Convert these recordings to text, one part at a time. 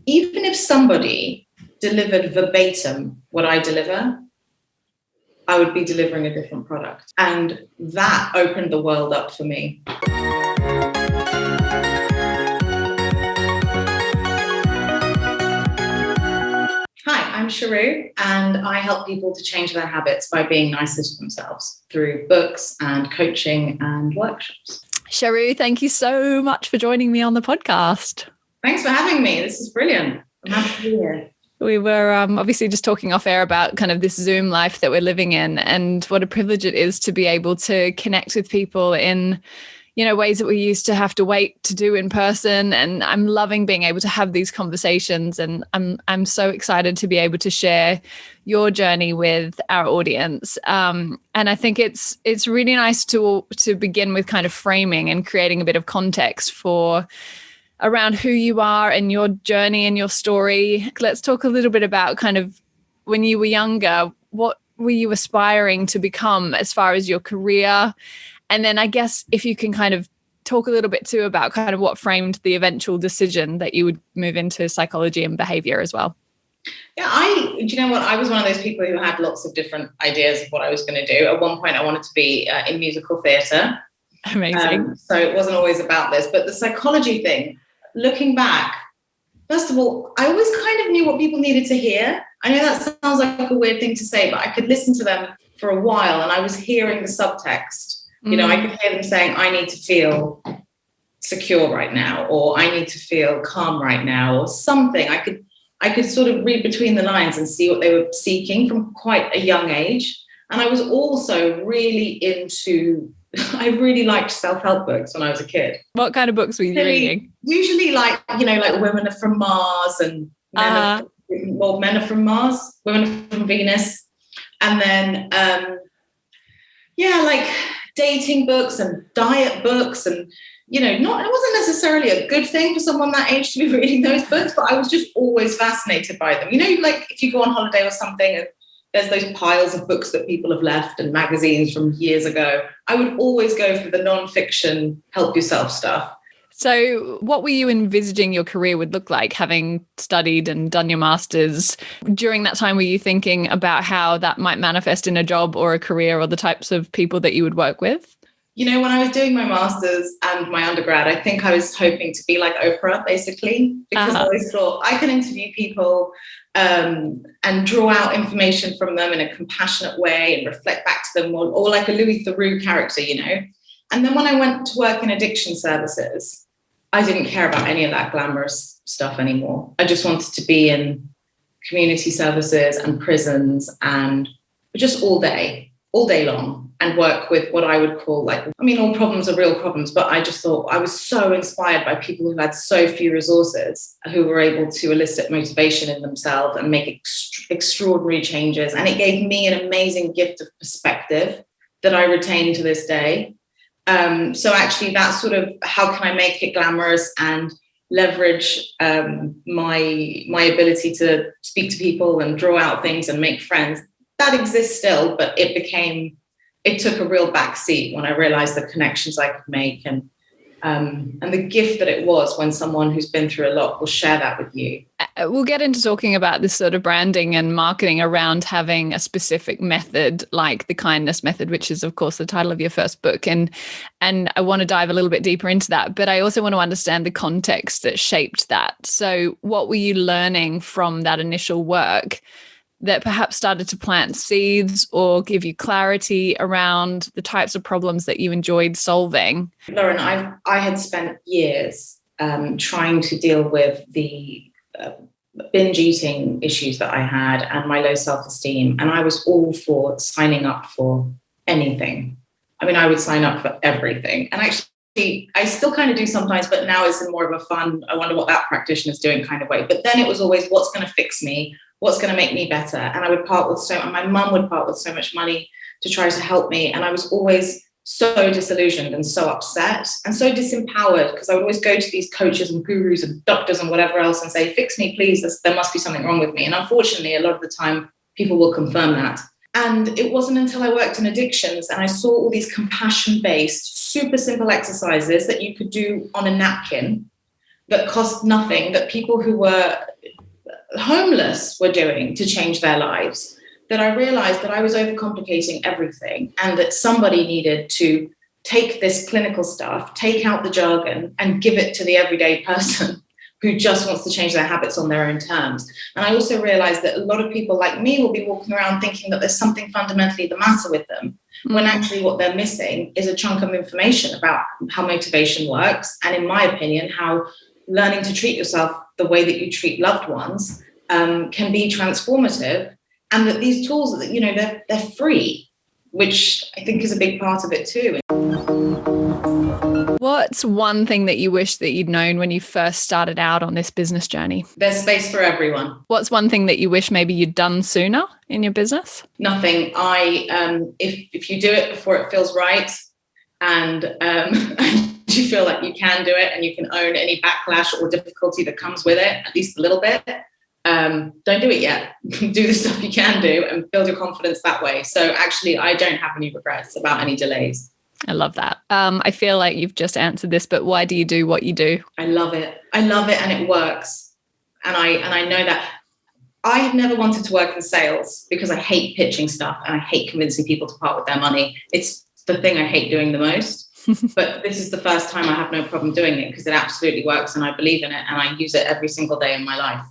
even if somebody delivered verbatim what I deliver, I would be delivering a different product. And that opened the world up for me. Hi, I'm Shahroo, and I help people to change their habits by being nicer to themselves through books and coaching and workshops. Shahroo, thank you so much for joining me on the podcast. Thanks for having me. This is brilliant. I'm happy to be here. We were obviously just talking off air about kind of this Zoom life that we're living in, and what a privilege it is to be able to connect with people in, ways that we used to have to wait to do in person. And I'm loving being able to have these conversations, and I'm so excited to be able to share your journey with our audience. And I think it's really nice to begin with kind of framing and creating a bit of context for around who you are and your journey and your story. Let's talk a little bit about kind of when you were younger, what were you aspiring to become as far as your career? And then I guess if you can kind of talk a little bit too about kind of what framed the eventual decision that you would move into psychology and behavior as well. Yeah, do you know what? I was one of those people who had lots of different ideas of what I was going to do. At one point, I wanted to be in musical theatre. Amazing. So it wasn't always about this. But the psychology thing, looking back, first of all, I always kind of knew what people needed to hear. I know that sounds like a weird thing to say, but I could listen to them for a while and I was hearing the subtext. I could hear them saying, I need to feel secure right now, or I need to feel calm right now, or something. I could sort of read between the lines and see what they were seeking from quite a young age. And I was also really I really liked self-help books when I was a kid. What kind of books were you reading? Usually like Women Are From Mars and Men Are From Mars, Women Are From Venus. And then, like dating books and diet books. And, it wasn't necessarily a good thing for someone that age to be reading those books, but I was just always fascinated by them. Like if you go on holiday or something and there's those piles of books that people have left and magazines from years ago, I would always go for the non-fiction help yourself stuff. So what were you envisaging your career would look like, having studied and done your master's? During that time, were you thinking about how that might manifest in a job or a career or the types of people that you would work with? When I was doing my master's and my undergrad, I think I was hoping to be like Oprah, basically, because I always thought I could interview people and draw out information from them in a compassionate way and reflect back to them, or like a Louis Theroux character, And then when I went to work in addiction services, I didn't care about any of that glamorous stuff anymore. I just wanted to be in community services and prisons and just all day long, and work with what I would call all problems are real problems, but I just thought I was so inspired by people who had so few resources, who were able to elicit motivation in themselves and make extraordinary changes. And it gave me an amazing gift of perspective that I retain to this day. So actually that's sort of how can I make it glamorous and leverage my ability to speak to people and draw out things and make friends. That exists still, but it took a real backseat when I realized the connections I could make and the gift that it was when someone who's been through a lot will share that with you. We'll get into talking about this sort of branding and marketing around having a specific method, like the kindness method, which is, of course, the title of your first book. And I want to dive a little bit deeper into that. But I also want to understand the context that shaped that. So what were you learning from that initial work that perhaps started to plant seeds or give you clarity around the types of problems that you enjoyed solving? Lauren, I had spent years trying to deal with the binge eating issues that I had and my low self-esteem. And I was all for signing up for anything. I would sign up for everything. And actually, I still kind of do sometimes, but now it's in more of a fun, I wonder what that practitioner's doing kind of way. But then it was always, what's going to fix me? What's going to make me better? And I would my mum would part with so much money to try to help me. And I was always so disillusioned and so upset and so disempowered, because I would always go to these coaches and gurus and doctors and whatever else and say, fix me, please. There must be something wrong with me. And unfortunately, a lot of the time, people will confirm that. And it wasn't until I worked in addictions and I saw all these compassion-based, super simple exercises that you could do on a napkin that cost nothing, that people who were homeless were doing to change their lives, that I realized that I was overcomplicating everything, and that somebody needed to take this clinical stuff, take out the jargon, and give it to the everyday person who just wants to change their habits on their own terms. And I also realized that a lot of people like me will be walking around thinking that there's something fundamentally the matter with them, when actually what they're missing is a chunk of information about how motivation works, and in my opinion, how learning to treat yourself the way that you treat loved ones can be transformative, and that these tools, they're free, which I think is a big part of it too. What's one thing that you wish that you'd known when you first started out on this business journey? There's space for everyone. What's one thing that you wish maybe you'd done sooner in your business? Nothing. If you do it before it feels right, and you feel like you can do it and you can own any backlash or difficulty that comes with it, at least a little bit, don't do it yet. Do the stuff you can do and build your confidence that way. So actually, I don't have any regrets about any delays. I love that. I feel like you've just answered this, but why do you do what you do? I love it. I love it, and it works. And I know that. I have never wanted to work in sales because I hate pitching stuff and I hate convincing people to part with their money. It's the thing I hate doing the most. But this is the first time I have no problem doing it, because it absolutely works and I believe in it and I use it every single day in my life.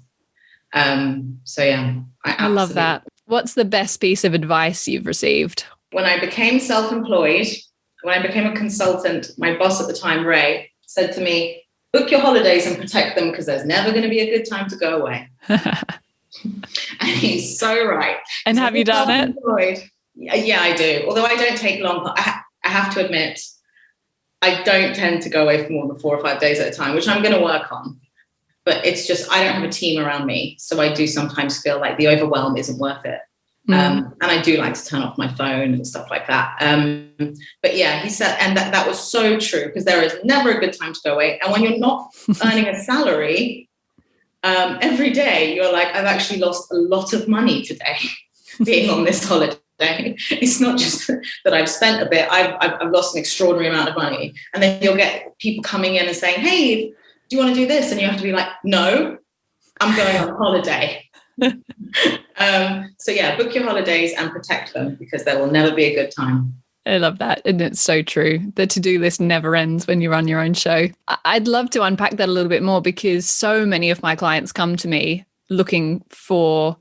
So yeah, I love that. What's the best piece of advice you've received? When I became self-employed, when I became a consultant, my boss at the time, Ray, said to me, book your holidays and protect them, because there's never going to be a good time to go away. And he's so right. And have you done it? Yeah, I do. Although I don't take long. I have to admit, I don't tend to go away for more than 4 or 5 days at a time, which I'm going to work on. But it's just, I don't have a team around me. So I do sometimes feel like the overwhelm isn't worth it. And I do like to turn off my phone and stuff like that. But yeah, he said, and that was so true, because there is never a good time to go away. And when you're not earning a salary every day, you're like, I've actually lost a lot of money today being on this holiday. It's not just that I've spent a bit, I've lost an extraordinary amount of money. And then you'll get people coming in and saying, hey, do you want to do this? And you have to be like, no, I'm going on holiday. So yeah, book your holidays and protect them, because there will never be a good time. I love that. And it's so true. The to-do list never ends when you run your own show. I'd love to unpack that a little bit more, because so many of my clients come to me looking for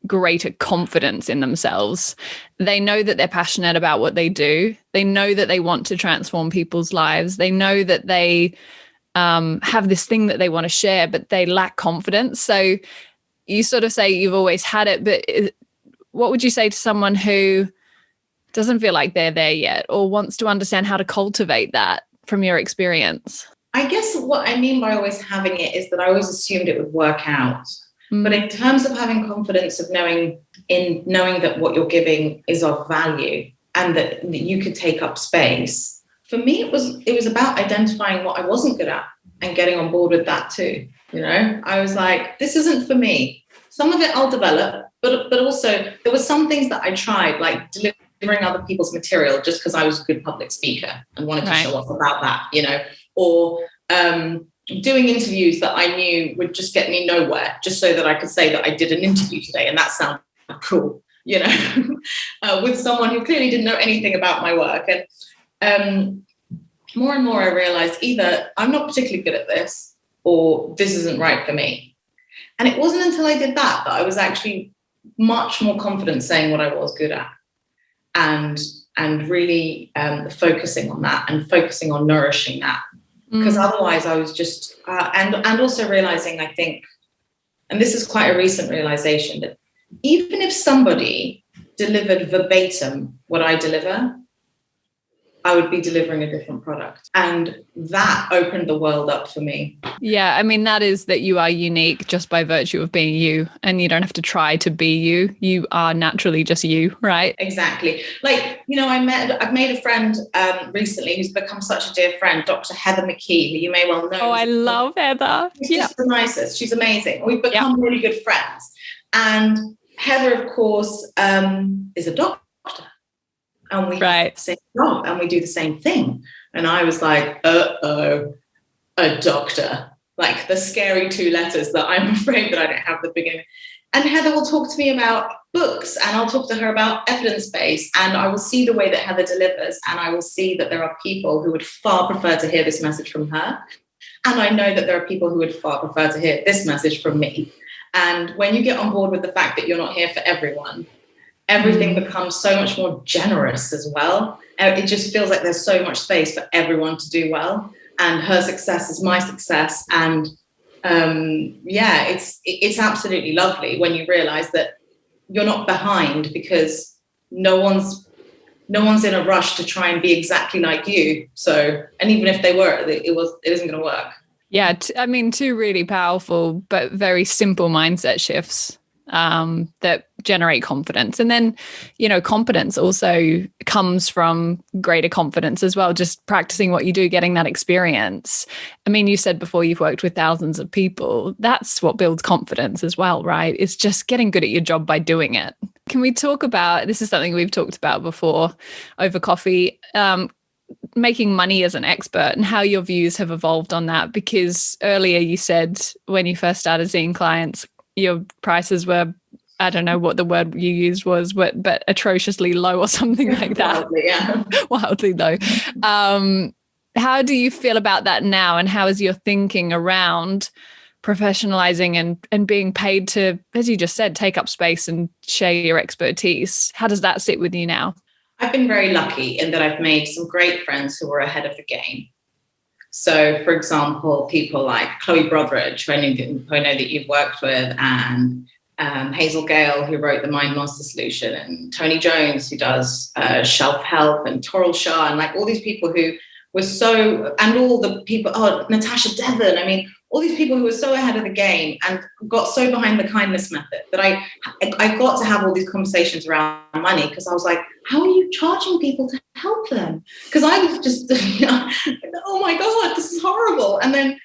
greater confidence in themselves. They know that they're passionate about what they do. They know that they want to transform people's lives. They know that they have this thing that they want to share, but they lack confidence. So you sort of say you've always had it, but what would you say to someone who doesn't feel like they're there yet, or wants to understand how to cultivate that from your experience? I guess what I mean by always having it is that I always assumed it would work out. But in terms of having confidence, of knowing that what you're giving is of value and that you could take up space, for me, it was about identifying what I wasn't good at and getting on board with that too. I was like, this isn't for me. Some of it I'll develop, but also there were some things that I tried, like delivering other people's material just because I was a good public speaker and wanted to show off about that, or doing interviews that I knew would just get me nowhere, just so that I could say that I did an interview today and that sounded cool, with someone who clearly didn't know anything about my work. And more and more I realized either I'm not particularly good at this or this isn't right for me. And it wasn't until I did that I was actually much more confident saying what I was good at, and really focusing on that and focusing on nourishing that. Because otherwise I was just, and also realizing, I think, and this is quite a recent realization, that even if somebody delivered verbatim what I deliver, I would be delivering a different product. And that opened the world up for me. Yeah, I mean, that is that you are unique just by virtue of being you, and you don't have to try to be you. You are naturally just you, right? Exactly. Like, I've made a friend recently who's become such a dear friend, Dr. Heather McKee, who you may well know. Oh, I love Heather. She's just the nicest. She's amazing. We've become really good friends. And Heather, of course, is a doctor. And we have the same job and we do the same thing. And I was like, a doctor. like the scary 2 letters that I'm afraid that I don't have at the beginning. And Heather will talk to me about books, and I'll talk to her about evidence-based, and I will see the way that Heather delivers, and I will see that there are people who would far prefer to hear this message from her. And I know that there are people who would far prefer to hear this message from me. And when you get on board with the fact that you're not here for everyone, everything becomes so much more generous as well. It just feels like there's so much space for everyone to do well. And her success is my success. And it's absolutely lovely when you realize that you're not behind, because no one's in a rush to try and be exactly like you. So, and even if they were, it isn't going to work. Yeah, I mean, 2 really powerful but very simple mindset shifts that generate confidence. And then, competence also comes from greater confidence as well, just practicing what you do, getting that experience. I mean, you said before you've worked with thousands of people. That's what builds confidence as well, right? It's just getting good at your job by doing it. Can we talk about, this is something we've talked about before over coffee, making money as an expert and how your views have evolved on that? Because earlier you said when you first started seeing clients, your prices were, I don't know what the word you used was, but atrociously low or something like that. Wildly, yeah. Wildly low. How do you feel about that now? And how is your thinking around professionalizing and being paid to, as you just said, take up space and share your expertise? How does that sit with you now? I've been very lucky in that I've made some great friends who were ahead of the game. So, for example, people like Chloe Brotheridge, who I know that you've worked with, and Hazel Gale, who wrote the Mind Master Solution, and Tony Jones, who does self-help, and Toral Shah, and like all these people who were so, and all the people, Natasha Devon, I mean, all these people who were so ahead of the game and got so behind the kindness method that I got to have all these conversations around money, because I was like, how are you charging people to help them? Because I was just, oh my God, this is horrible. And then,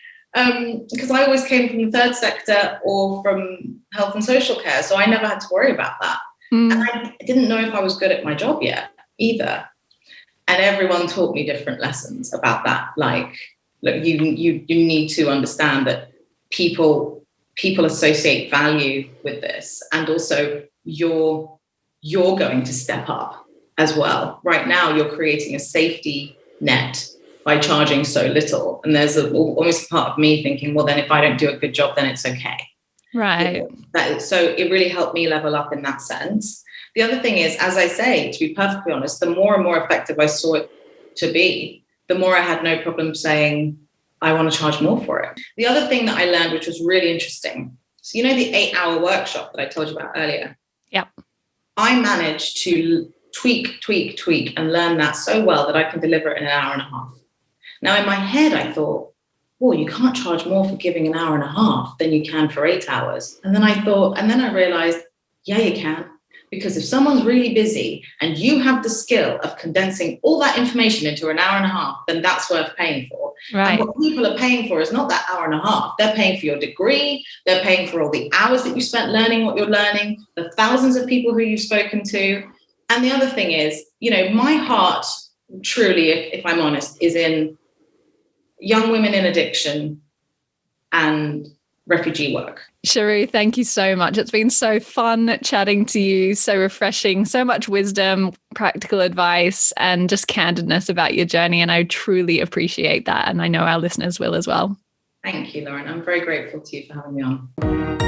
because I always came from the third sector or from health and social care, so I never had to worry about that. And I didn't know if I was good at my job yet either. And everyone taught me different lessons about that. Like, look, you need to understand that people associate value with this, and also you're going to step up as well. Right now, you're creating a safety net by charging so little, and there's almost a part of me thinking, well, then if I don't do a good job, then it's okay. Right. So it really helped me level up in that sense. The other thing is, as I say, to be perfectly honest, the more and more effective I saw it to be, the more I had no problem saying, I want to charge more for it. The other thing that I learned, which was really interesting, so the 8-hour workshop that I told you about earlier? Yep. I managed to tweak, and learn that so well that I can deliver it in an hour and a half. Now, in my head, I thought, well, you can't charge more for giving an hour and a half than you can for 8 hours. And then I realized, yeah, you can. Because if someone's really busy and you have the skill of condensing all that information into an hour and a half, then that's worth paying for. Right. And what people are paying for is not that hour and a half. They're paying for your degree. They're paying for all the hours that you spent learning what you're learning, the thousands of people who you've spoken to. And the other thing is, my heart truly, if I'm honest, is in young women in addiction and refugee work. Shahroo, thank you so much. It's been so fun chatting to you, so refreshing, so much wisdom, practical advice, and just candidness about your journey. And I truly appreciate that. And I know our listeners will as well. Thank you, Lauren. I'm very grateful to you for having me on.